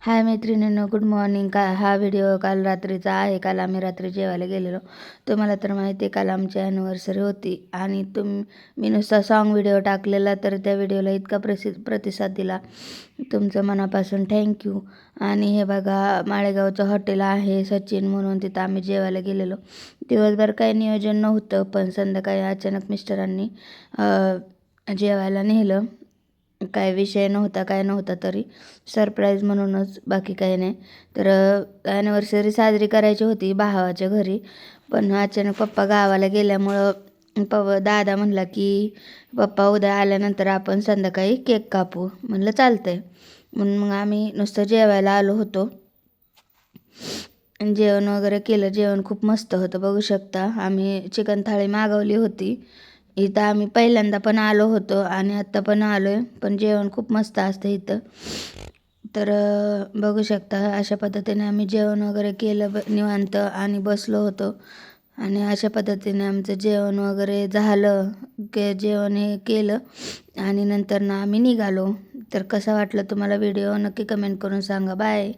हाय मैत्रिणींनो, good morning. हा video काल रात्रीचा आहे. काल आम्ही रात्री जेवायला गेलेलो. तुम्हाला तर माहिती आहे, काल आमची ॲनिव्हर्सरी होती आणि मी नुसता सॉन्ग व्हिडिओ टाकलेला, तर त्या व्हिडिओला इतका प्रतिसाद दिला. तुमचं मनापासून थँक्यू. आणि हे बघा, माळेगावचं हॉटेल आहे सचिन म्हणून, तिथं आम्ही जेवायला गेलेलो. दिवसभर काही नियोजन नव्हतं, पण संध्याकाळी अचानक मिस्टरांनी जेवायला नेलं. काय विषय नव्हता, काय नव्हता, तरी सरप्राईज म्हणूनच, बाकी काही नाही. तर ॲनिव्हर्सरी साजरी करायची होती भावाच्या घरी, पण अचानक पप्पा गावाला गेल्यामुळं दादा म्हणला की पप्पा उद्या आल्यानंतर आपण संध्याकाळी केक कापू. म्हणलं चालतंय. म्हणून मग आम्ही नुसतं जेवायला आलो होतो. जेवण वगैरे केलं. जेवण खूप मस्त होतं, बघू शकता. आम्ही चिकन थाळी मागवली होती. इथं आम्ही पहिल्यांदा पण आलो होतो आणि आत्ता पण आलो आहे, पण जेवण खूप मस्त असतं इथं. तर बघू शकता, अशा पद्धतीने आम्ही जेवण वगैरे केलं निवांत आणि बसलो होतो. आणि अशा पद्धतीने आमचं जेवण वगैरे झालं, जेवण हे केलं आणि नंतर आम्ही निघालो. तर कसा वाटलं तुम्हाला व्हिडिओ, नक्की कमेंट करून सांगा. बाय.